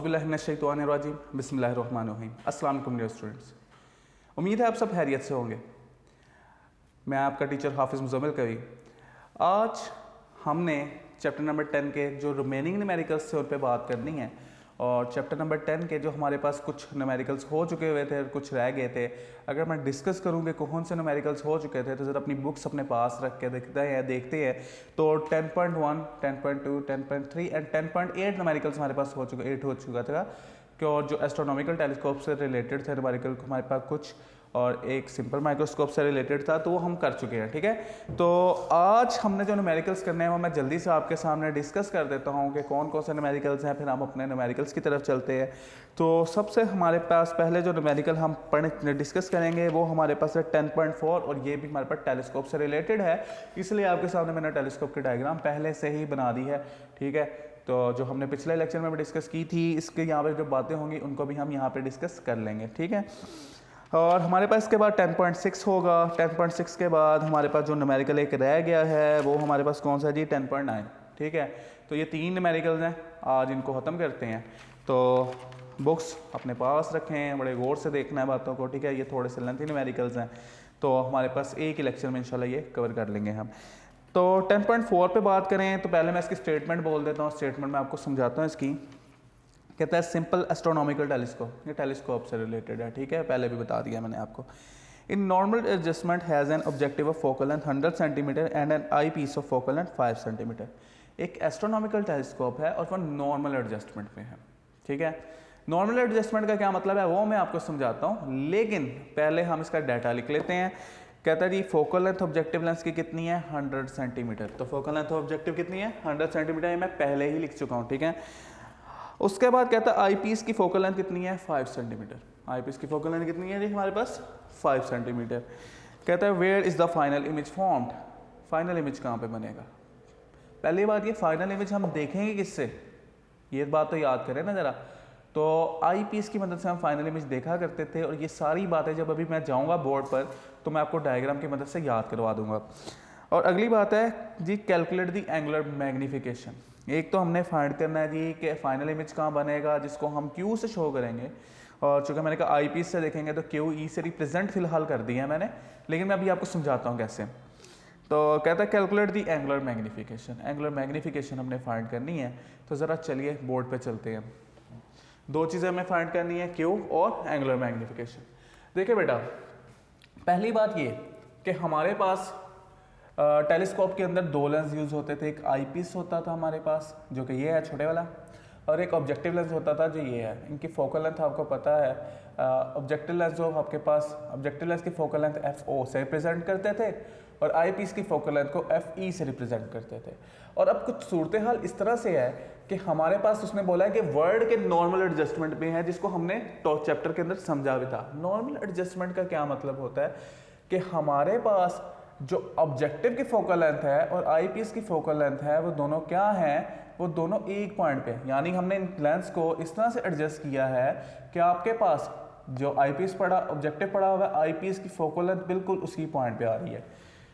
औज़ुबिल्लाहिमिनश्शैतानिर्रजीम बिस्मिल्लाहिर्रहमानिर्रहीम। अस्सलाम वालेकुम डियर स्टूडेंट्स, उम्मीद है आप सब खैरियत से होंगे। मैं आपका टीचर हाफिज़ मुज़म्मिल कवी। आज हमने चैप्टर नंबर 10 के जो रिमेनिंग न्यूमेरिकल्स थे उन पर बात करनी है। और चैप्टर नंबर 10 के जो हमारे पास कुछ न्यूमेरिकल्स हो चुके हुए थे और कुछ रह गए थे, अगर मैं डिस्कस करूँ कि कौन से न्यूमेरिकल्स हो चुके थे तो ज़रा अपनी बुक्स अपने पास रख के देखते हैं तो 10.1, 10.2, 10.3 एंड 10.8 न्यूमेरिकल्स हमारे पास हो चुका था कि और जो एस्ट्रोनॉमिकल टेलीस्कोप से रिलेटेड थे न्यूमेरिकल हमारे पास कुछ, और एक सिंपल माइक्रोस्कोप से रिलेटेड था, तो वो हम कर चुके हैं। ठीक है, तो आज हमने जो न्यूमेरिकल्स करने हैं वो मैं जल्दी से आपके सामने डिस्कस कर देता हूँ कि कौन कौन से न्यूमेरिकल्स हैं, फिर हम अपने न्यूमेरिकल्स की तरफ चलते हैं। तो सबसे हमारे पास पहले जो न्यूमेरिकल हम डिस्कस करेंगे वो हमारे पास है 10.4, और ये भी हमारे पास टेलीस्कोप से रिलेटेड है, इसलिए आपके सामने मैंने टेलीस्कोप की डायग्राम पहले से ही बना दी है। ठीक है, तो जो हमने पिछले लेक्चर में भी डिस्कस की थी, इसके यहाँ पर जो बातें होंगी उनको भी हम यहाँ पर डिस्कस कर लेंगे। ठीक है, और हमारे पास इसके बाद 10.6 होगा। 10.6 के बाद हमारे पास जो न्यूमेरिकल एक रह गया है वो हमारे पास कौन सा जी, 10.9। ठीक है, तो ये 3 न्यूमेरिकल्स हैं, आज इनको ख़त्म करते हैं। तो बुक्स अपने पास रखें, बड़े गौर से देखना है बातों को। ठीक है, ये थोड़े से लेंथी न्यूमेरिकल्स हैं, तो हमारे पास एक ही लेक्चर में इंशाल्लाह ये कवर कर लेंगे हम। तो 10.4 पे बात करें तो पहले मैं इसकी स्टेटमेंट बोल देता हूँ, स्टेटमेंट मैं आपको समझाता हूँ इसकी। कहता है सिंपल एस्ट्रोनॉमिकल टेलीस्कोप, ये टेलीस्कोप से रिलेटेड है। ठीक है, पहले भी बता दिया मैंने आपको। In normal adjustment has an objective of focal length 100 centimetre and an eyepiece of focal length 5 centimetre. एक एस्ट्रोनॉमिकल टेलीस्कोप है और वह नॉर्मल एडजस्टमेंट में है। ठीक है, नॉर्मल एडजस्टमेंट का क्या मतलब है वो मैं आपको समझाता हूँ, लेकिन पहले हम इसका डाटा लिख लेते हैं। कहता है जी फोकल लेंथ ऑब्जेक्टिव लेंथ की कितनी है, 100 सेंटीमीटर। तो फोकल लेंथ ऑब्जेक्टिव कितनी है, 100 सेंटीमीटर, ये मैं पहले ही लिख चुका हूँ। ठीक है, उसके बाद कहता है आई पीस की फोकल लेंथ कितनी है, 5 सेंटीमीटर। आई पीस की फोकल लेंथ कितनी है जी हमारे पास, 5 सेंटीमीटर। कहता है where is the final image formed, final image कहाँ पे बनेगा। पहली बात ये फाइनल इमेज हम देखेंगे किससे, ये बात तो याद करें ना ज़रा। तो आई पीस की मदद से हम फाइनल इमेज देखा करते थे, और ये सारी बातें जब अभी मैं जाऊँगा बोर्ड पर तो मैं आपको डायग्राम की मदद से याद करवा दूँगा। और अगली बात है जी कैलकुलेट दी एंगुलर मैग्नीफिकेशन। एक तो हमने फाइंड करना है जी कि फाइनल इमेज कहाँ बनेगा, जिसको हम क्यू से शो करेंगे। और चूँकि मैंने कहा आई पीस से देखेंगे तो क्यू ई से रिप्रेजेंट फिलहाल कर दिया है मैंने, लेकिन मैं अभी आपको समझाता हूँ कैसे। तो कहता है calculate the angular magnification, angular magnification हमने फाइंड करनी है। तो ज़रा चलिए बोर्ड पे चलते हैं। 2 चीज़ें हमें फाइंड करनी है, क्यू और एंगुलर मैग्नीफिकेशन। देखिए बेटा, पहली बात ये कि हमारे पास टेलीस्कोप के अंदर 2 लेंस यूज़ होते थे। एक आई पीस होता था हमारे पास जो कि ये है छोटे वाला, और एक ऑब्जेक्टिव लेंस होता था जो ये है। इनकी फोकल लेंथ आपको पता है, ऑब्जेक्टिव लेंस जो आपके पास, ऑब्जेक्टिव लेंस की फोकल लेंथ FO से रिप्रेजेंट करते थे, और आई पीस की फोकल लेंथ को FE से रिप्रेजेंट करते थे। और अब कुछ सूरत हाल इस तरह से है कि हमारे पास उसने बोला है कि वर्ड के नॉर्मल एडजस्टमेंट में है, जिसको हमने टॉप चैप्टर के अंदर समझा भी था। नॉर्मल एडजस्टमेंट का क्या मतलब होता है कि हमारे पास जो ऑब्जेक्टिव की फोकल लेंथ है और आई पीस की फोकल लेंथ है वो दोनों क्या हैं, वो दोनों एक पॉइंट पे, यानी हमने इन लेंस को इस तरह से एडजस्ट किया है कि आपके पास जो आई पीस पड़ा, ऑब्जेक्टिव पड़ा हुआ है, आई पीस की फोकल लेंथ बिल्कुल उसी पॉइंट पे आ रही है।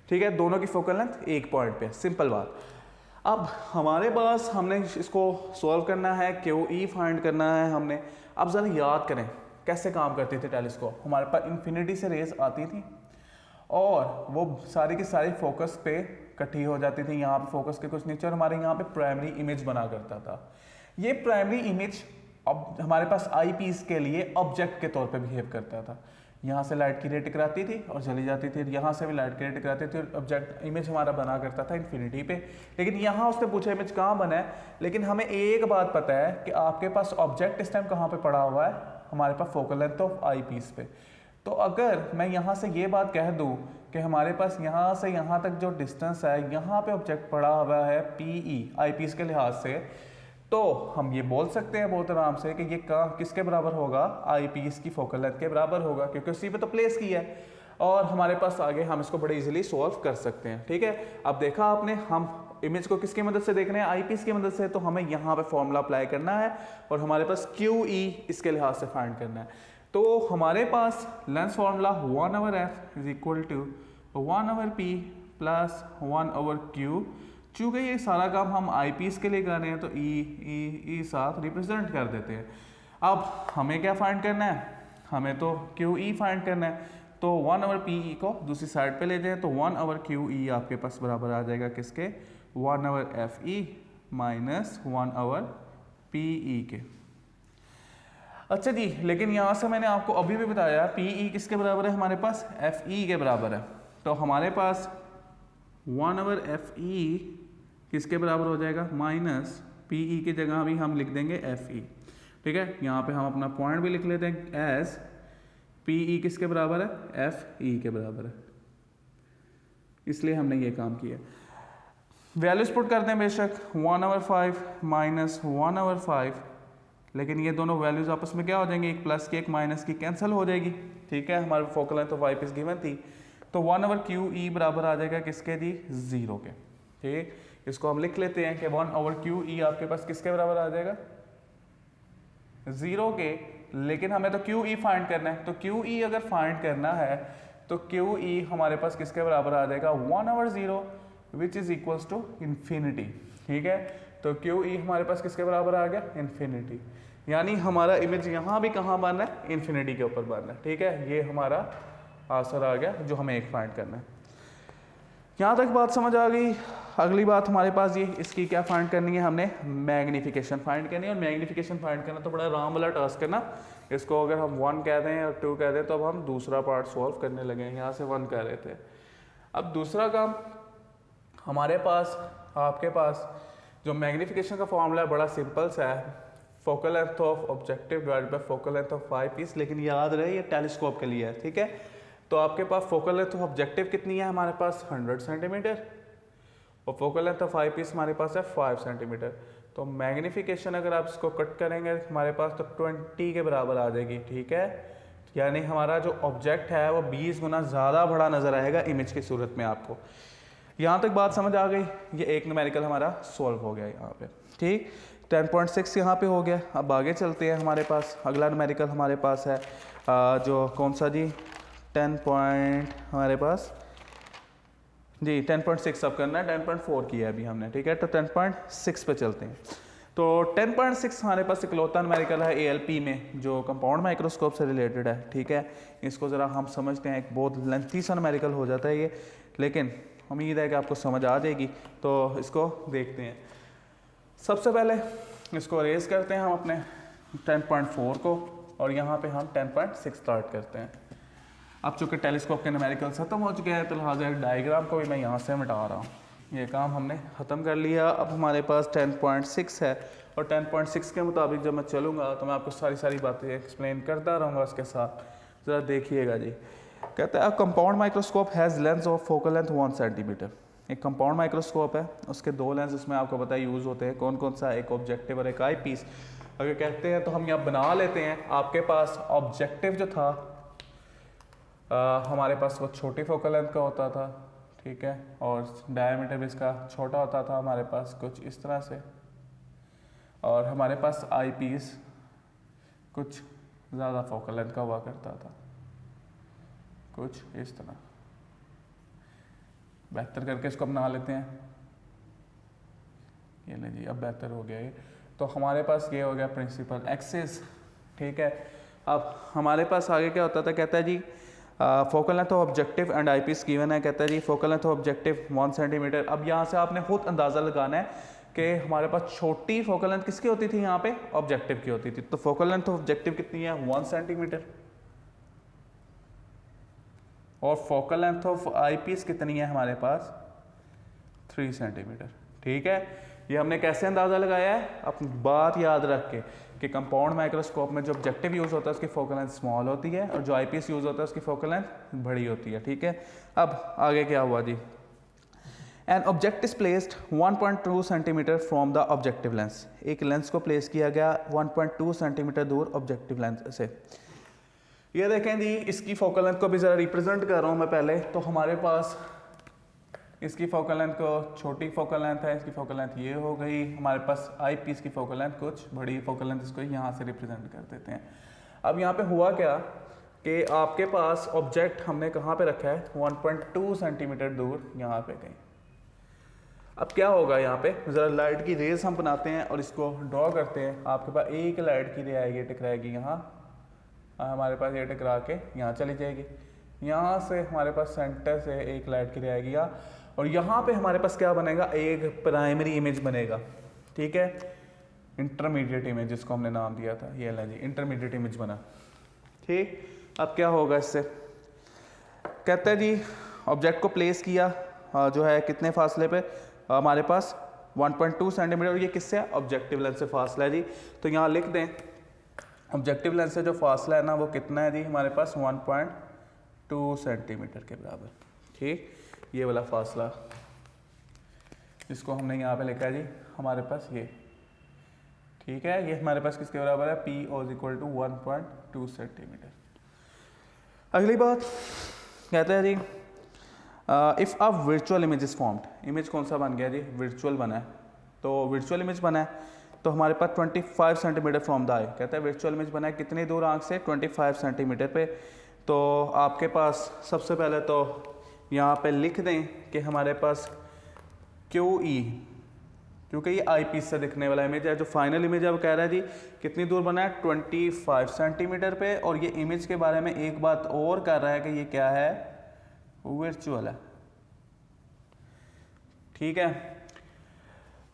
ठीक है, दोनों की फोकल लेंथ एक पॉइंट पे, सिंपल बात। अब हमारे पास हमने इसको सॉल्व करना है, क्यू ई फाइंड करना है हमने। अब ज़रा याद करें कैसे काम करते थे टेलीस्कोप। हमारे पास इन्फिनिटी से रेज आती थी और वो सारी की सारी फोकस पे इकट्ठी हो जाती थी। यहाँ पे फोकस के कुछ नीचे, और हमारे यहाँ पे प्राइमरी इमेज बना करता था। ये प्राइमरी इमेज अब हमारे पास आई पीस के लिए ऑब्जेक्ट के तौर पे बिहेव करता था। यहाँ से लाइट की रे टकराती थी और चली जाती थी, यहाँ से भी लाइट की रे टकराती थी, ऑब्जेक्ट इमेज हमारा बना करता था इन्फिनिटी पे। लेकिन यहाँ उसने पूछा इमेज कहाँ बना है, लेकिन हमें एक बात पता है कि आपके पास ऑब्जेक्ट इस टाइम कहाँ पे पड़ा हुआ है, हमारे पास focal length of eyepiece पे। तो अगर मैं यहाँ से ये बात कह दूँ कि हमारे पास यहाँ से यहाँ तक जो डिस्टेंस है, यहाँ पे ऑब्जेक्ट पड़ा हुआ है PE आई पीस के लिहाज से, तो हम ये बोल सकते हैं बहुत आराम से कि ये किसके बराबर होगा, आई पीस की फोकल लेंथ के बराबर होगा, क्योंकि उसी पे तो प्लेस किया है। और हमारे पास आगे हम इसको बड़े इजीली सॉल्व कर सकते हैं। ठीक है, अब देखा आपने, हम इमेज को किसकी मदद से देख रहे हैं, आई पीस की मदद से, तो हमें यहाँ पे फॉर्मूला अप्लाई करना है और हमारे पास QE इसके लिहाज से फाइंड करना है। तो हमारे पास lens formula 1/f is equal to 1/p plus 1/q। चूँकि ये सारा काम हम आई पीस के लिए कर रहे हैं तो ई साथ रिप्रेजेंट कर देते हैं। अब हमें क्या फाइंड करना है, हमें तो क्यू ई फाइंड करना है, तो 1/PE को दूसरी साइड पे ले जाएं तो 1/QE आपके पास बराबर आ जाएगा किसके, 1/FE माइनस 1/PE के। अच्छा जी, लेकिन यहाँ से मैंने आपको अभी भी बताया PE किसके बराबर है, हमारे पास FE के बराबर है, तो हमारे पास 1/FE किसके बराबर हो जाएगा, माइनस PE की जगह भी हम लिख देंगे FE। ठीक है, यहाँ पे हम अपना पॉइंट भी लिख लेते हैं एज PE किसके बराबर है, FE के बराबर है, इसलिए हमने ये काम किया। वैल्यूज पुट करते हैं बेशक 1/5 माइनस 1/5, लेकिन ये दोनों वैल्यूज आपस में क्या हो जाएंगी, एक प्लस की एक माइनस की कैंसिल हो जाएगी। ठीक है, हमारे फोकल लेंथ तो वाई पीस गिवन थी, तो 1/QE बराबर आ जाएगा किसके जी, 0 के। ठीक, इसको हम लिख लेते हैं कि 1/QE आपके पास किसके बराबर आ जाएगा, 0 के। लेकिन हमें तो QE फाइंड करना है, तो QE अगर फाइंड करना है तो QE हमारे पास किसके बराबर आ जाएगा, 1/0 which is equals to infinity. ठीक है, तो QE हमारे पास किसके बराबर आ गया, इन्फिनिटी, यानी हमारा इमेज यहाँ भी कहाँ बन रहा है, इन्फिनिटी के ऊपर बन रहा है। ठीक है, ये हमारा आंसर आ गया जो हमें एक फाइंड करना है। यहाँ तक बात समझ आ गई। अगली बात हमारे पास ये, इसकी क्या फाइंड करनी है, हमने मैग्नीफिकेशन फाइंड करनी है। और मैग्नीफिकेशन फाइंड करना तो बड़ा आराम वाला टास्क है ना, इसको अगर हम 1 कह दें और 2 कह दें तो अब हम दूसरा पार्ट सॉल्व करने लगे हैं, यहाँ से 1 कह रहे थे। अब दूसरा काम हमारे पास, आपके पास जो मैग्नीफिकेशन का फॉर्मूला है बड़ा सिंपल सा है, focal length of objective divided by focal length of eyepiece, लेकिन याद रहे ये टेलीस्कोप के लिए है। ठीक है, तो आपके पास फोकल लेंथ ऑफ ऑब्जेक्टिव कितनी है, हमारे पास 100 सेंटीमीटर, और focal length of eyepiece हमारे पास है 5 सेंटीमीटर। तो मैग्नीफिकेशन अगर आप इसको कट करेंगे हमारे पास तो 20 के बराबर आ जाएगी। ठीक है, यानी हमारा जो ऑब्जेक्ट है वो 20 गुना ज़्यादा बड़ा नज़र आएगा इमेज की सूरत में आपको। यहाँ तक बात समझ आ गई, ये एक न्यूमेरिकल हमारा सॉल्व हो गया यहाँ पे। ठीक, 10.6 यहाँ पे हो गया। अब आगे चलते हैं, हमारे पास अगला न्यूमेरिकल हमारे पास है जो कौन सा जी, 10 हमारे पास जी 10.6 अब करना है, 10.4 किया है अभी हमने। ठीक है, तो 10.6 पे चलते हैं। तो 10.6 हमारे पास इकलौता न्यूमेरिकल है ALP में जो कंपाउंड माइक्रोस्कोप से रिलेटेड है। ठीक है, इसको ज़रा हम समझते हैं, एक बहुत लेंथी सा न्यूमेरिकल हो जाता है ये, लेकिन उम्मीद है कि आपको समझ आ जाएगी। तो इसको देखते हैं। सबसे पहले इसको अरेज करते हैं हम अपने 10.4 को, और यहाँ पे हम 10.6 स्टार्ट करते हैं। अब चूँकि टेलीस्कोप के न्यूमेरिकल ख़त्म हो चुके हैं तो लिहाजा डायग्राम को भी मैं यहाँ से मिटा रहा हूँ। ये काम हमने ख़त्म कर लिया। अब हमारे पास 10.6 है, और 10.6 के मुताबिक जब मैं चलूँगा तो मैं आपको सारी बातें एक्सप्लेन करता रहूँगा उसके साथ। ज़रा देखिएगा जी, कहता है compound microscope has lens of focal length 1 centimetre. एक कंपाउंड माइक्रोस्कोप है, उसके 2 लेंस उसमें आपको पता है यूज़ होते हैं, कौन कौन सा, एक ऑब्जेक्टिव और एक आई पीस। अगर कहते हैं तो हम यहाँ बना लेते हैं। आपके पास ऑब्जेक्टिव जो था हमारे पास वो छोटी फोकल लेंथ का होता था। ठीक है, और डायमीटर भी इसका छोटा होता था हमारे पास कुछ इस तरह से, और हमारे पास आई पीस कुछ ज़्यादा फोकल लेंथ का हुआ करता था, कुछ इस तरह। बेहतर करके इसको बना लेते हैं, ये ले जी, अब बेहतर हो गया ये। तो हमारे पास ये हो गया प्रिंसिपल एक्सिस। ठीक है, अब हमारे पास आगे क्या होता था, कहता है जी focal length of objective and eyepiece given है। कहता है जी focal length of objective 1 centimetre. अब यहाँ से आपने खुद अंदाज़ा लगाना है कि हमारे पास छोटी फोकल लेंथ किसकी होती थी, यहाँ पे ऑब्जेक्टिव की होती थी। तो फोकल लेंथ ऑफ ऑब्जेक्टिव कितनी है, 1 सेंटीमीटर, और focal length of eyepiece कितनी है हमारे पास, 3 सेंटीमीटर। ठीक है, ये हमने कैसे अंदाज़ा लगाया है, अपनी बात याद रख के कि कंपाउंड माइक्रोस्कोप में जो ऑब्जेक्टिव यूज़ होता है उसकी फोकल लेंथ स्मॉल होती है, और जो आई पीस यूज़ होता है उसकी फोकल लेंथ बड़ी होती है। ठीक है, अब आगे क्या हुआ जी, an object is placed 1.2 centimetre from the objective lens. एक लेंस को प्लेस किया गया 1.2 सेंटीमीटर दूर ऑब्जेक्टिव लेंस से। ये देखें जी, इसकी फोकल लेंथ को भी ज़रा रिप्रेजेंट कर रहा हूँ मैं पहले। तो हमारे पास इसकी फोकल लेंथ को छोटी फोकल लेंथ है, इसकी फोकल लेंथ ये हो गई। हमारे पास आई पीस की फोकल लेंथ कुछ बड़ी फोकल लेंथ, इसको यहाँ से रिप्रेजेंट कर देते हैं। अब यहाँ पे हुआ क्या कि आपके पास ऑब्जेक्ट हमने कहाँ पे रखा है, 1.2 सेंटीमीटर दूर यहाँ पे कहीं। अब क्या होगा यहाँ पे, ज़रा लाइट की रेज हम बनाते हैं और इसको ड्रॉ करते हैं। आपके पास एक लाइट की रे आएगी, टकराएगी यहाँ, हमारे पास ये टकरा के यहाँ चली जाएगी। यहाँ से हमारे पास सेंटर से एक लाइट की रे आएगी यहाँ, और यहाँ पे हमारे पास क्या बनेगा, एक प्राइमरी इमेज बनेगा। ठीक है, इंटरमीडिएट इमेज जिसको हमने नाम दिया था, ये लें जी, इंटरमीडिएट इमेज बना। ठीक, अब क्या होगा इससे, कहते हैं जी ऑब्जेक्ट को प्लेस किया जो है कितने फासले पे, हमारे पास 1.2 सेंटीमीटर, और ये किससे है, ऑब्जेक्टिव लेंस से फासला है जी। तो यहाँ लिख दें ऑब्जेक्टिव लेंस से जो फासला है ना वो कितना है जी, हमारे पास 1.2 सेंटीमीटर के बराबर। ठीक, ये वाला फासला जिसको हमने यहाँ पे लिखा है जी हमारे पास ये। ठीक है, ये हमारे पास किसके बराबर है, PO = 1.2 सेंटीमीटर। अगली बात कहते हैं जी if a virtual image is formed, image कौन सा बन गया जी, वर्चुअल बना है। तो वर्चुअल इमेज बना है तो हमारे पास 25 सेंटीमीटर फ्रॉम द आई, कहता है वर्चुअल इमेज बना है कितनी दूर आंख से, 25 सेंटीमीटर पे। तो आपके पास सबसे पहले तो यहाँ पे लिख दें कि हमारे पास QE, क्योंकि ये आई पीस से दिखने वाला इमेज है, जो फाइनल इमेज है वो कह रहा है जी कितनी दूर बना है, 25 सेंटीमीटर पे। और ये इमेज के बारे में एक बात और कर रहा है कि ये क्या है, वर्चुअल है। ठीक है,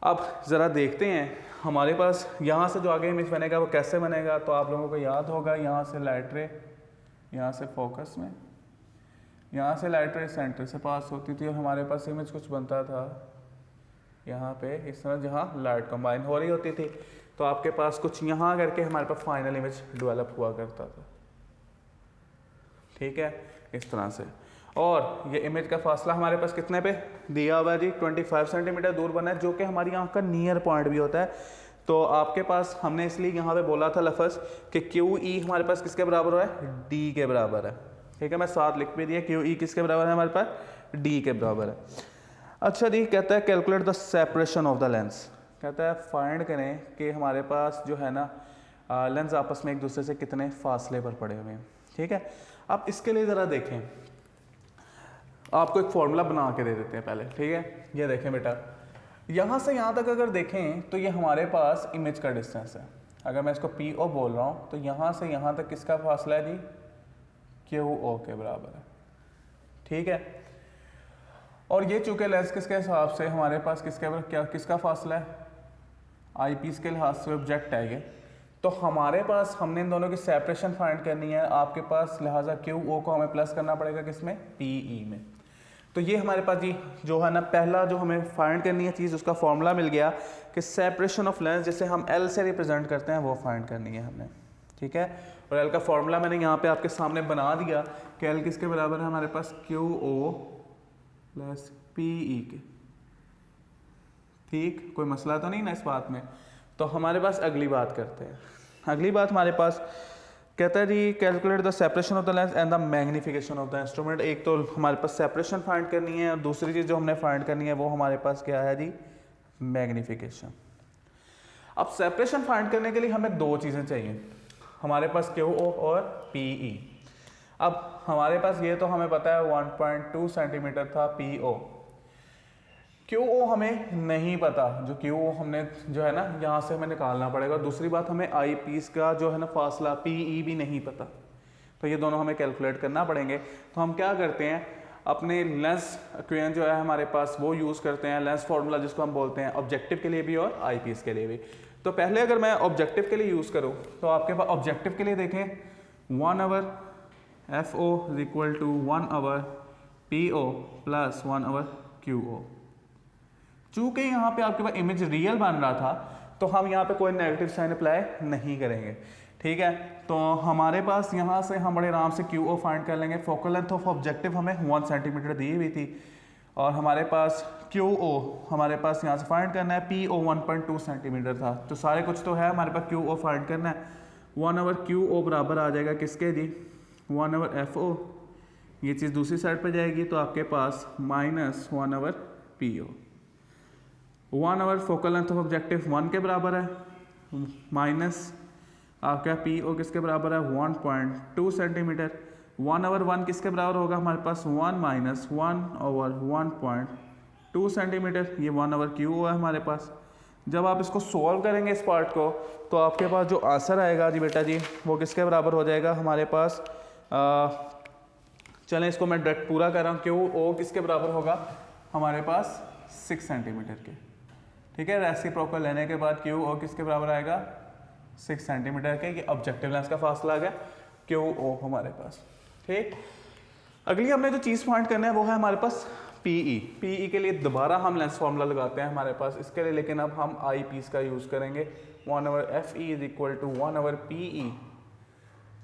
अब ज़रा देखते हैं हमारे पास यहाँ से जो आगे इमेज बनेगा वो कैसे बनेगा। तो आप लोगों को याद होगा, यहाँ से लाइट रे, यहाँ से फोकस में, यहाँ से लाइट रे सेंटर से पास होती थी और हमारे पास इमेज कुछ बनता था यहाँ पे इस तरह, जहाँ लाइट कंबाइन हो रही होती थी। तो आपके पास कुछ यहाँ करके हमारे पास फाइनल इमेज डेवलप हुआ करता था। ठीक है, इस तरह से। और ये इमेज का फासला हमारे पास कितने पे दिया हुआ है जी, 25 सेंटीमीटर दूर बना है, जो कि हमारी आँख का नियर पॉइंट भी होता है। तो आपके पास हमने इसलिए यहाँ पे बोला था लफ्ज़ कि QE हमारे पास किसके बराबर है, D के बराबर है। ठीक है, मैं साथ लिख भी दिया, QE किसके बराबर है, हमारे पास D के बराबर है। अच्छा जी, कहता है calculate the separation of the lens, कहता है फाइंड करें कि हमारे पास जो है ना लेंस आपस में एक दूसरे से कितने फासले पर पड़े हुए हैं। ठीक है, अब इसके लिए ज़रा देखें, आपको एक फॉर्मूला बना के दे देते हैं पहले। ठीक है, ये देखें बेटा, यहाँ से यहाँ तक अगर देखें तो ये हमारे पास इमेज का डिस्टेंस है। अगर मैं इसको PO बोल रहा हूँ तो यहाँ से यहाँ तक किसका फासला है जी, QO के बराबर है। ठीक है, और ये चूँकि लेंस किसके हिसाब से हमारे पास किसका फासला है, आई पीस के लिहाज से ऑब्जेक्ट है ये। तो हमारे पास हमने इन दोनों की सेपरेशन फाइंड करनी है। आपके पास लिहाजा QO को हमें प्लस करना पड़ेगा किसमें, PE में। तो ये हमारे पास जी जो है ना पहला जो हमें फाइंड करनी है चीज़, उसका फॉर्मूला मिल गया कि सेपरेशन ऑफ लेंस जिसे हम L से रिप्रेजेंट करते हैं वो फाइंड करनी है हमने। ठीक है, और L का फॉर्मूला मैंने यहाँ पे आपके सामने बना दिया कि L किसके बराबर है, हमारे पास QO + PE के। ठीक, कोई मसला तो नहीं ना इस बात में। तो हमारे पास अगली बात करते हैं। अगली बात हमारे पास कहता है जी calculate the separation of the lens and the magnification of the instrument. एक तो हमारे पास सेपरेशन फाइंड करनी है और दूसरी चीज़ जो हमने फाइंड करनी है वो हमारे पास क्या है जी, मैग्निफिकेशन। अब सेपरेशन फाइंड करने के लिए हमें दो चीज़ें चाहिए, हमारे पास QO और PE। अब हमारे पास ये तो हमें पता है 1.2 सेंटीमीटर था PO, QO हमें नहीं पता, जो QO हमने जो है ना यहाँ से हमें निकालना पड़ेगा। दूसरी बात, हमें आई पीस का जो है ना फासला PE भी नहीं पता, तो ये दोनों हमें कैलकुलेट करना पड़ेंगे। तो हम क्या करते हैं, अपने लेंस इक्वेशन जो है हमारे पास वो यूज़ करते हैं, लेंस फार्मूला जिसको हम बोलते हैं ऑब्जेक्टिव के लिए भी और आई पीस के लिए भी। तो पहले अगर मैं ऑब्जेक्टिव के लिए यूज़ करूँ तो आपके पास ऑब्जेक्टिव के लिए देखें 1 over FO = 1 over PO + 1 over QO। चूँकि यहाँ पे आपके पास इमेज रियल बन रहा था तो हम यहाँ पे कोई नेगेटिव साइन अप्लाई नहीं करेंगे। ठीक है, तो हमारे पास यहाँ से हम बड़े आराम से QO फाइंड कर लेंगे। फोकल लेंथ ऑफ ऑब्जेक्टिव हमें 1 सेंटीमीटर दी हुई थी और हमारे पास QO हमारे पास यहाँ से फाइंड करना है, PO 1.2 सेंटीमीटर था। तो सारे कुछ तो है, हमारे पास QO फाइंड करना है। 1 आवर QO बराबर आ जाएगा किसके जी, 1 आवर FO। ये चीज़ दूसरी साइड पर जाएगी तो आपके पास -1 over PO। 1 over focal length of objective 1 के बराबर है, माइनस आपका PO किसके बराबर है 1.2 सेंटीमीटर। 1 आवर 1 किसके बराबर होगा हमारे पास 1 - 1 ओवर 1.2 2 सेंटीमीटर, ये 1/q है हमारे पास। जब आप इसको सॉल्व करेंगे इस पार्ट को, तो आपके पास जो आंसर आएगा जी बेटा जी, वो किसके बराबर हो जाएगा हमारे पास। चलें इसको मैं डायरेक्ट पूरा कर रहा हूँ। क्यू ओ किसके बराबर होगा हमारे पास 6 सेंटीमीटर के। ठीक है, रेसिप्रोकल लेने के बाद क्यू ओ किसके बराबर आएगा 6 सेंटीमीटर के। ये ऑब्जेक्टिव लेंस का फासला आ गया क्यू ओ हमारे पास। ठीक, अगली हमने जो चीज़ फाइंड करना है वो है हमारे पास पीई। पीई के लिए दोबारा हम लेंस फार्मूला लगाते हैं हमारे पास इसके लिए, लेकिन अब हम आई पीस का यूज़ करेंगे। 1/FE is equal to 1/PE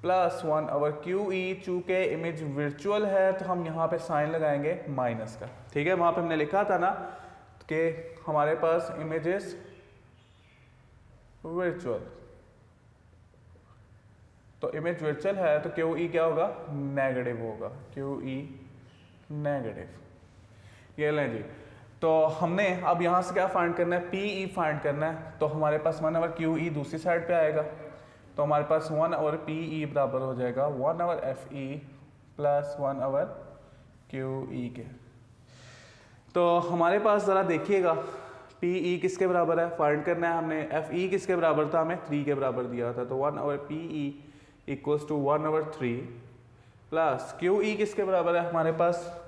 plus 1/QE। चूँकि इमेज वर्चुअल है तो हम यहाँ पे साइन लगाएंगे माइनस का। ठीक है, वहाँ पे हमने लिखा था ना कि हमारे पास इमेजेस वर्चुअल, तो इमेज वर्चुअल है तो QE क्या होगा नेगेटिव होगा, QE नेगेटिव। ये लें जी, तो हमने अब यहाँ से क्या फाइंड करना है PE फाइंड करना है। तो हमारे पास 1/QE दूसरी साइड पे आएगा, तो हमारे पास 1/PE बराबर हो जाएगा 1/FE प्लस 1/QE के। तो हमारे पास ज़रा देखिएगा PE किसके बराबर है फाइंड करना है हमने। FE किसके बराबर था, हमें 3 के बराबर दिया था, तो 1/PE equals to 1/3 plus QE किसके बराबर है हमारे पास।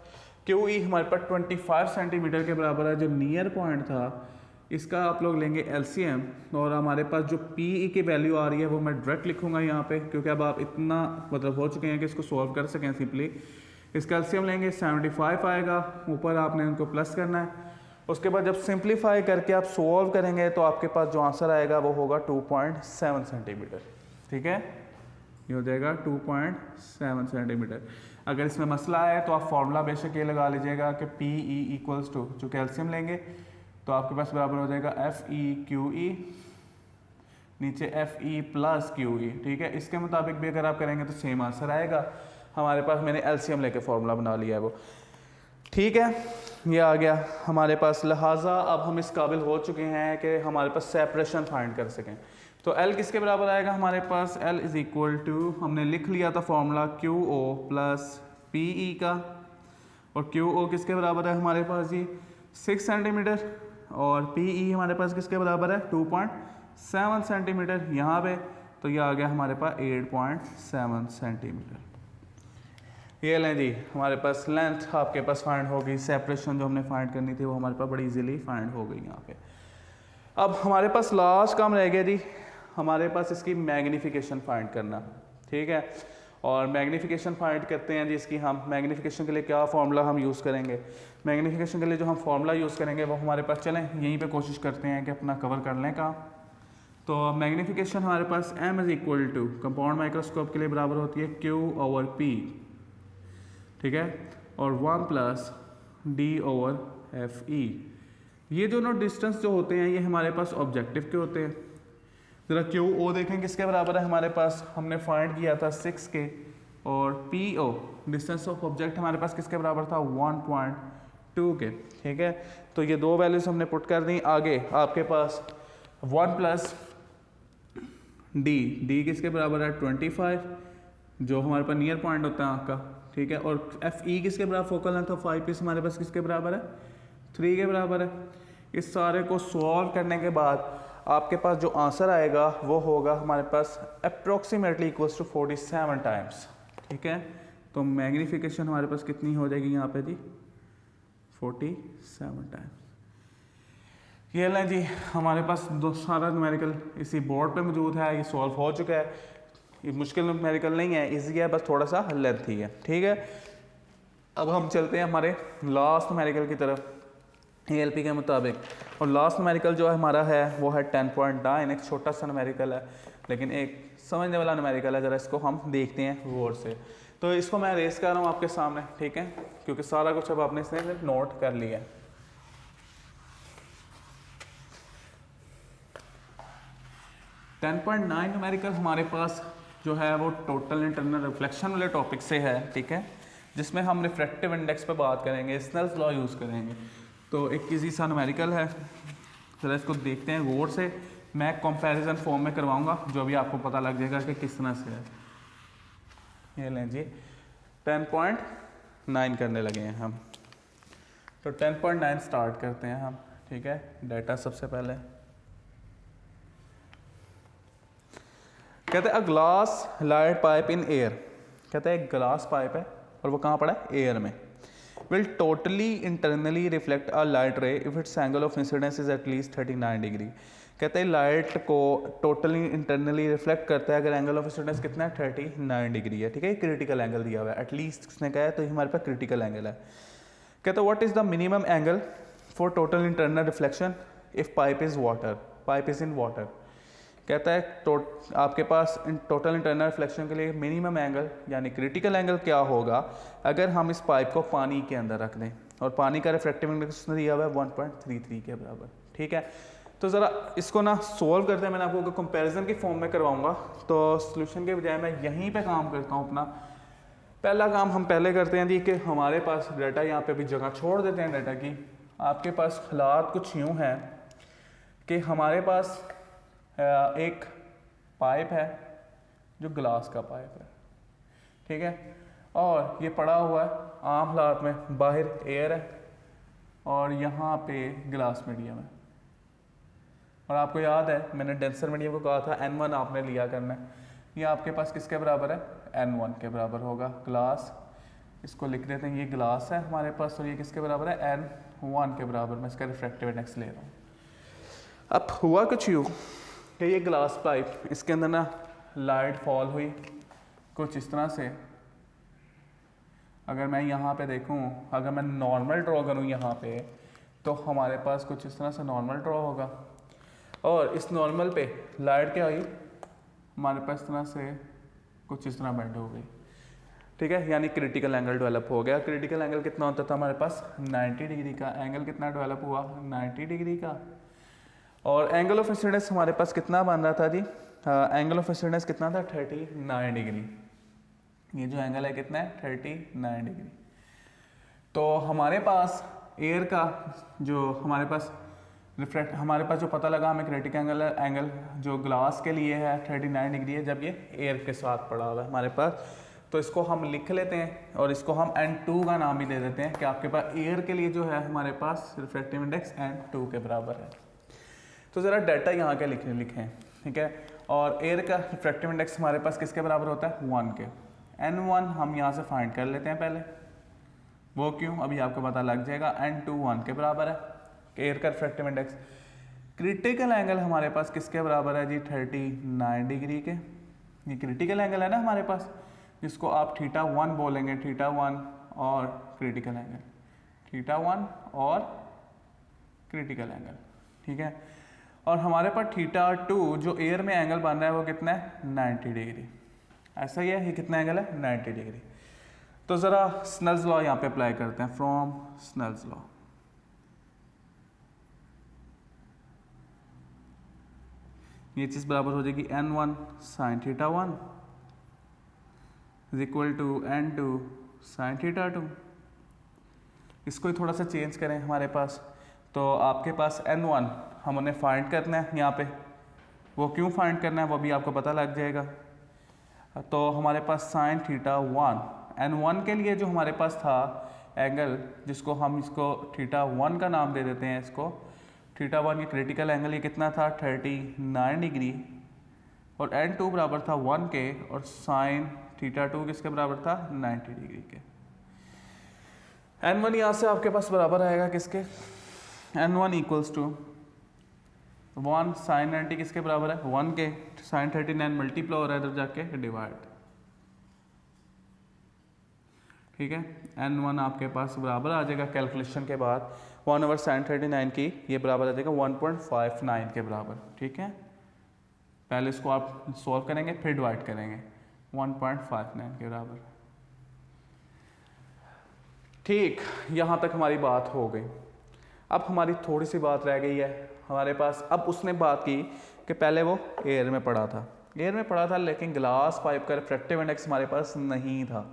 QE हमारे पास 25 सेंटीमीटर के बराबर है। जो नियर पॉइंट था इसका आप लोग लेंगे LCM, और हमारे पास जो PE की वैल्यू आ रही है वो मैं डायरेक्ट लिखूंगा यहाँ पे, क्योंकि अब आप इतना मतलब हो चुके हैं कि इसको सॉल्व कर सकें सिंपली। इसका LCM लेंगे 75 आएगा, ऊपर आपने उनको प्लस करना है। उसके बाद जब सिंप्लीफाई करके आप सॉल्व करेंगे तो आपके पास जो आंसर आएगा वो होगा 2.7 सेंटीमीटर। ठीक है, ये हो जाएगा 2.7 सेंटीमीटर। अगर इसमें मसला है तो आप फॉर्मूला बेशक ये लगा लीजिएगा कि PE इक्वल्स टू, जो कैल्शियम लेंगे तो आपके पास बराबर हो जाएगा FE/QE, नीचे FE प्लस QE। ठीक है, इसके मुताबिक भी अगर आप करेंगे तो सेम आंसर आएगा हमारे पास। मैंने LCM लेके फॉर्मूला बना लिया है वो। ठीक है, ये आ गया हमारे पास। लिहाजा अब हम इस काबिल हो चुके हैं कि हमारे पास सेपरेशन फाइंड कर सकें। तो L किसके बराबर आएगा हमारे पास, L इज इक्वल टू, हमने लिख लिया था फॉर्मूला QO प्लस PE का, और QO किसके बराबर है हमारे पास जी 6 सेंटीमीटर, और PE हमारे पास किसके बराबर है 2.7 सेंटीमीटर यहाँ पे। तो ये आ गया हमारे पास 8.7 सेंटीमीटर। ये लें जी, हमारे पास लेंथ आपके पास फाइंड हो गई। सेपरेशन जो हमने फाइंड करनी थी वो हमारे पास बड़ी इजीली फाइंड हो गई यहाँ पे। अब हमारे पास लास्ट काम रह गया जी, हमारे पास इसकी मैग्नीफिकेशन फाइंड करना। ठीक है, और मैग्नीफिकेशन फाइंड करते हैं जी इसकी। हम मैग्नीफिकेशन के लिए क्या फार्मूला हम यूज़ करेंगे, मैग्नीफिकेशन के लिए जो हम फार्मूला यूज़ करेंगे वो हमारे पास, चलें यहीं पे कोशिश करते हैं कि अपना कवर कर लें काम। तो मैग्नीफिकेशन हमारे पास M is equal to, compound microscope के लिए बराबर होती है Q/P। ठीक है, और 1 प्लस D/FE। ये दोनों डिस्टेंस जो होते हैं ये हमारे पास ऑब्जेक्टिव के होते हैं। ज़रा QO देखें किसके बराबर है हमारे पास, हमने फाइंड किया था 6 के, और PO डिस्टेंस ऑफ ऑब्जेक्ट हमारे पास किसके बराबर था 1.2 के। ठीक है, तो ये दो वैल्यूज हमने पुट कर दी। आगे आपके पास 1 प्लस D किसके बराबर है 25, जो हमारे पास नियर पॉइंट होता है आँख का। ठीक है, और FE किसके बराबर, focal length of eyepiece हमारे पास किसके बराबर है 3 के बराबर है। इस सारे को सॉल्व करने के बाद आपके पास जो आंसर आएगा वो होगा हमारे पास अप्रोक्सीमेटली इक्वल्स टू 47 टाइम्स। ठीक है, तो मैग्नीफिकेशन हमारे पास कितनी हो जाएगी यहाँ पे जी 47 टाइम्स। ये लें जी, हमारे पास सारा न्यूमेरिकल इसी बोर्ड पे मौजूद है, ये सॉल्व हो चुका है। ये मुश्किल न्यूमेरिकल नहीं है, इजी है, बस थोड़ा सा लेंथी है। ठीक है, अब हम चलते हैं हमारे लास्ट न्यूमेरिकल की तरफ ALP के मुताबिक। और लास्ट न्यूमेरिकल जो हमारा है वो है 10.9। एक छोटा सा न्यूमेरिकल है लेकिन एक समझने वाला न्यूमेरिकल है। ज़रा इसको हम देखते हैं गौर से। तो इसको मैं रेस कर रहा हूँ आपके सामने, ठीक है, क्योंकि सारा कुछ अब आपने इसने नोट कर लिया है। न्यूमेरिकल हमारे पास जो है वो टोटल इंटरनल रिफ्लेक्शन वाले टॉपिक से है। ठीक है, जिसमें हम रिफ्रैक्टिव इंडेक्स पे बात करेंगे, स्नेल्स लॉ यूज़ करेंगे। तो एक इजी सा न्यूमेरिकल है, जरा इसको देखते हैं गौर से। मैं कंपैरिजन फॉर्म में करवाऊंगा जो भी आपको पता लग जाएगा कि किस तरह से है। ये लें जी, 10.9 करने लगे हैं हम। तो 10.9 स्टार्ट करते हैं हम, ठीक है। डाटा सबसे पहले कहते हैं a glass light pipe in air, कहते हैं एक ग्लास पाइप है और वो कहाँ पड़ा है, एयर में। Will totally internally reflect a light रे if it's angle of incidence is at least 39 degree. कहते हैं लाइट को टोटली इंटरनली रिफ्लेक्ट करता है अगर एंगल ऑफ इंसिडेंस कितना है, 39 डिग्री है, ठीक है। क्रिटिकल एंगल दिया हुआ है, एटलीस्ट किसने कहा है, तो हमारे पास क्रिटिकल एंगल है। कहते हैं what is the minimum angle for total internal reflection if pipe is water, pipe is in water. कहता है आपके पास टोटल इंटरनल रिफ्लेक्शन के लिए मिनिमम एंगल यानी क्रिटिकल एंगल क्या होगा अगर हम इस पाइप को पानी के अंदर रख दें, और पानी का रिफ्रैक्टिव इंडेक्स दिया हुआ है 1.33 के बराबर, ठीक है। तो ज़रा इसको ना सोल्व करते हैं, मैंने आपको कंपैरिजन की फॉर्म में करवाऊंगा, तो सोल्यूशन के बजाय मैं यहीं पे काम करता हूँ। अपना पहला काम हम पहले करते हैं जी कि हमारे पास डाटा यहाँ पे भी जगह छोड़ देते हैं डाटा की। आपके पास हालात कुछ यूँ हैं कि हमारे पास एक पाइप है जो ग्लास का पाइप है, ठीक है, और ये पड़ा हुआ है आम हालात में, बाहर एयर है और यहाँ पे ग्लास मीडियम है। और आपको याद है मैंने डेंसर मीडियम को कहा था N1 आपने लिया करना है, ये आपके पास किसके बराबर है, N1 के बराबर होगा। ग्लास, इसको लिख देते हैं, ये ग्लास है हमारे पास और ये किसके बराबर है, N1 के बराबर। मैं इसका रिफ्रैक्टिव इंडेक्स ले रहा हूँ। अब हुआ कुछ यूँ कि ये ग्लास पाइप, इसके अंदर ना लाइट फॉल हुई कुछ इस तरह से। अगर मैं यहाँ पे देखूँ, अगर मैं नॉर्मल ड्रॉ करूँ यहाँ पे, तो हमारे पास कुछ इस तरह से नॉर्मल ड्रॉ होगा, और इस नॉर्मल पे लाइट क्या हुई, हमारे पास इस तरह से कुछ इस तरह बेंड हो गई, ठीक है, यानी क्रिटिकल एंगल डेवलप हो गया। क्रिटिकल एंगल कितना होता था हमारे पास, 90 डिग्री का। एंगल कितना डेवलप हुआ, 90 डिग्री का। और एंगल ऑफ इंसिडेंस हमारे पास कितना बन रहा था जी, एंगल ऑफ इंसिडेंस कितना था, 39 डिग्री। ये जो एंगल है कितना है, 39 डिग्री। तो हमारे पास एयर का जो हमारे पास रिफ्रैक्ट, हमारे पास जो पता लगा हमें क्रिटिकल एंगल है, एंगल जो ग्लास के लिए है 39 डिग्री है जब ये एयर के साथ पड़ा हुआ है हमारे पास। तो इसको हम लिख लेते हैं और इसको हम N2 का नाम भी दे देते हैं कि आपके पास एयर के लिए जो है हमारे पास रिफ्रैक्टिव इंडेक्स N2 के बराबर है। तो ज़रा डाटा यहाँ के लिखें, ठीक है। और एयर का रिफ्रैक्टिव इंडेक्स हमारे पास किसके बराबर होता है, 1 के। N1 हम यहाँ से फाइंड कर लेते हैं पहले, वो क्यों अभी आपको पता लग जाएगा। N2 1 के बराबर है एयर का रिफ्रैक्टिव इंडेक्स। क्रिटिकल एंगल हमारे पास किसके बराबर है जी, 39 डिग्री के। ये क्रिटिकल एंगल है ना हमारे पास, जिसको आप θ1 बोलेंगे, θ1 और क्रिटिकल एंगल, θ1 और क्रिटिकल एंगल, ठीक है। और हमारे पास θ2 जो एयर में एंगल बन रहा है वो कितना है, 90 डिग्री। ऐसा ही है, ये कितना एंगल है, 90 डिग्री। तो ज़रा स्नेल्स लॉ यहाँ पे अप्लाई करते हैं, फ्रॉम स्नेल्स लॉ। ये चीज़ बराबर हो जाएगी N1 sin θ1 is equal to N2 sin θ2। इसको ही थोड़ा सा चेंज करें हमारे पास, तो आपके पास N1 हम उन्हें फाइंड करना है यहाँ पे, वो क्यों फाइंड करना है वो भी आपको पता लग जाएगा। तो हमारे पास sin θ1 N1 के लिए जो हमारे पास था एंगल, जिसको हम इसको θ1 का नाम दे देते हैं, इसको θ1 ये क्रिटिकल एंगल, ये कितना था, 39 डिग्री। और N2 बराबर था 1 के, और sin θ2 किसके बराबर था, 90 डिग्री के। N1 यहाँ से आपके पास बराबर आएगा किसके, N1 इक्वल्स टू 1 sin 90 किसके बराबर है, 1 के। sin 39 मल्टीप्लाई हो रहा है इधर जाके, डिवाइड, ठीक है। N1 आपके पास बराबर आ जाएगा कैलकुलेशन के बाद 1/sin 39 की, ये बराबर आ जाएगा 1.59 के बराबर, ठीक है। पहले इसको आप सॉल्व करेंगे फिर डिवाइड करेंगे, 1.59 के बराबर, ठीक। यहाँ तक हमारी बात हो गई। अब हमारी थोड़ी सी बात रह गई है हमारे पास। अब उसने बात की कि पहले वो एयर में पड़ा था, लेकिन ग्लास पाइप का रिफ्रैक्टिव इंडेक्स हमारे पास नहीं था।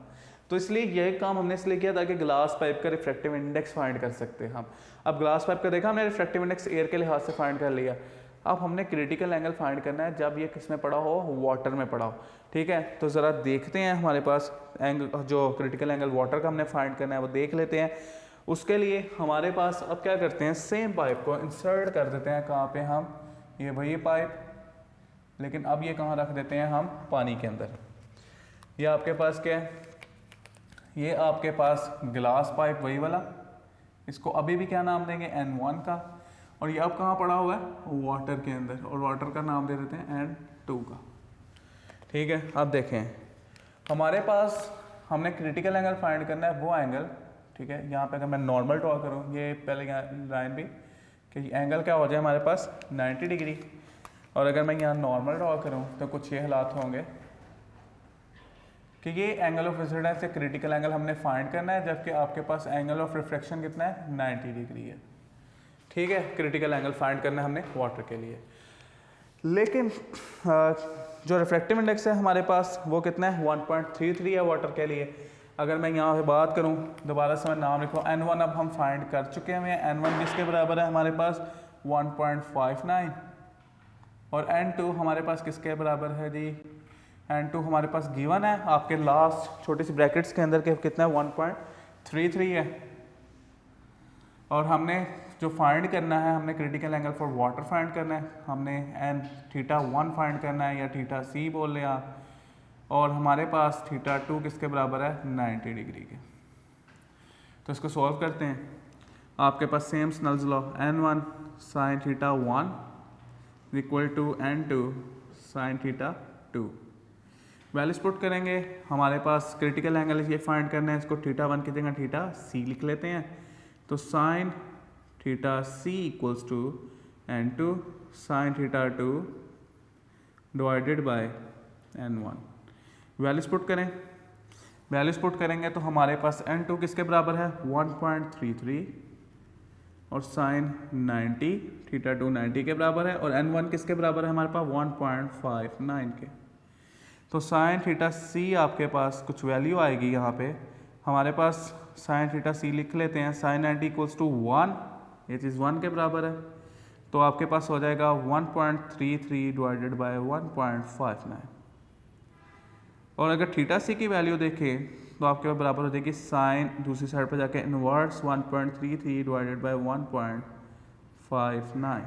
तो इसलिए यह काम हमने इसलिए किया ताकि ग्लास पाइप का रिफ्रैक्टिव इंडेक्स फाइंड कर सकते हैं हम। अब ग्लास पाइप का देखा हमने, रिफ्रैक्टिव इंडेक्स एयर के लिहाज से फाइंड कर लिया। अब हमने क्रिटिकल एंगल फाइंड करना है जब ये किस में पड़ा हो, वाटर में पड़ा हो, ठीक है। तो ज़रा देखते हैं हमारे पास एंगल, जो क्रिटिकल एंगल वाटर का हमने फाइंड करना है वो देख लेते हैं। उसके लिए हमारे पास अब क्या करते हैं, सेम पाइप को इंसर्ट कर देते हैं कहाँ पे, हम ये वही पाइप, लेकिन अब ये कहाँ रख देते हैं हम, पानी के अंदर। ये आपके पास क्या है, ये आपके पास ग्लास पाइप वही वाला, इसको अभी भी क्या नाम देंगे, N1 का, और ये अब कहाँ पड़ा हुआ है, वाटर के अंदर, और वाटर का नाम दे देते हैं N2 का। ठीक है, अब देखें हमारे पास हमने क्रिटिकल एंगल फाइंड करना है, वो एंगल, ठीक है। यहाँ पे अगर मैं नॉर्मल ड्रॉ करूँ, ये पहले लाइन भी कि एंगल क्या हो जाए हमारे पास 90 डिग्री, और अगर मैं यहाँ नॉर्मल ड्रॉ करूँ तो कुछ ये हालात होंगे कि ये एंगल ऑफ इंसिडेंस से क्रिटिकल एंगल हमने फाइंड करना है, जबकि आपके पास एंगल ऑफ रिफ्लेक्शन कितना है, 90 डिग्री है। ठीक है, क्रिटिकल एंगल फाइंड करना है हमने वाटर के लिए, लेकिन जो रिफ्रैक्टिव इंडेक्स है हमारे पास वो कितना है, 1.33 है वाटर के लिए। अगर मैं यहाँ पे बात करूँ, दोबारा से मैं नाम लिखूँ, N1 अब हम फाइंड कर चुके हैं। N1 किसके बराबर है हमारे पास, 1.59, और N2 हमारे पास किसके बराबर है जी, N2 हमारे पास गिवन है आपके लास्ट छोटी सी ब्रैकेट्स के अंदर के कितना है, 1.33 है। और हमने जो फाइंड करना है, हमने critical angle for water find करना है, हमने θ1 फाइंड करना है, या θc बोल लें आप, और हमारे पास θ2 किसके बराबर है, 90 डिग्री के। तो इसको सॉल्व करते हैं। आपके पास same Snell's law, N1 sin θ1 equal to N2 sin θ2। Values put करेंगे, हमारे पास क्रिटिकल एंगल ये फाइंड करना है, इसको θ1 की जगह θc लिख लेते हैं। तो sin θc equals to N2 sin θ2 divided by N1। Values put करें, वैल्यूज पुट करेंगे तो हमारे पास N2 किसके बराबर है, 1.33, और sin 90 θ2 90 के बराबर है, और N1 किसके बराबर है हमारे पास, 1.59 के। तो sin θc आपके पास कुछ वैल्यू आएगी यहाँ पे, हमारे पास sin θc लिख लेते हैं, sin 90 इक्वल्स टू 1, ये चीज़ 1 के बराबर है, तो आपके पास हो जाएगा 1.33 डिवाइडेड बाय 1.59। और अगर θc की वैल्यू देखें तो आपके पास बराबर हो जाएगी साइन, दूसरी साइड पर जाके इनवर्स 1.33 डिवाइडेड बाय 1.59।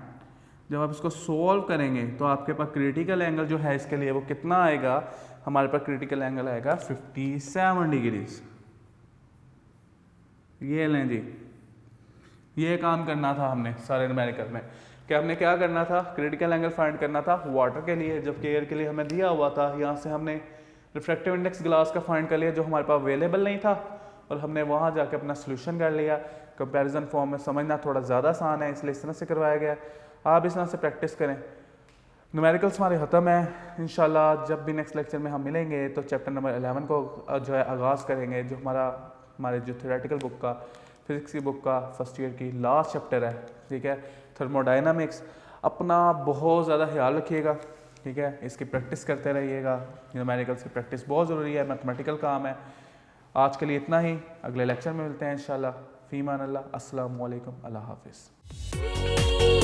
जब आप इसको सोल्व करेंगे तो आपके पास क्रिटिकल एंगल जो है इसके लिए वो कितना आएगा, हमारे पास क्रिटिकल एंगल आएगा 57 डिग्रीज। ये लें जी, ये काम करना था हमने सारे न्यूमेरिकल में, कि हमने क्या करना था, क्रिटिकल एंगल फाइंड करना था वाटर के लिए, जबकि एयर के लिए हमें दिया हुआ था। यहाँ से हमने रिफ्रैक्टिव इंडेक्स ग्लास का फाइंड कर लिया जो हमारे पास अवेलेबल नहीं था, और हमने वहाँ जाके अपना सोल्यूशन कर लिया। कंपैरिजन फॉर्म में समझना थोड़ा ज़्यादा आसान है, इसलिए इस तरह से करवाया गया। आप इस तरह से प्रैक्टिस करें। न्यूमेरिकल्स हमारे ख़त्म है। इंशाल्लाह जब भी नेक्स्ट लेक्चर में हम मिलेंगे तो चैप्टर नंबर 11 को जो है आगाज़ करेंगे, जो हमारे जो थ्योरेटिकल बुक का, फिज़िक्स की बुक का फर्स्ट ईयर की लास्ट चैप्टर है। ठीक है, थर्मोडायनामिक्स। अपना बहुत ज़्यादा ख्याल रखिएगा, ठीक है, इसकी प्रैक्टिस करते रहिएगा। न्यूमेरिकल्स की प्रैक्टिस बहुत ज़रूरी है, मैथमेटिकल काम है। आज के लिए इतना ही, अगले लेक्चर में मिलते हैं इंशाल्लाह। फ़ीमान अल्लाह, अस्सलामु अलैकुम, अल्लाह हाफ़िज़।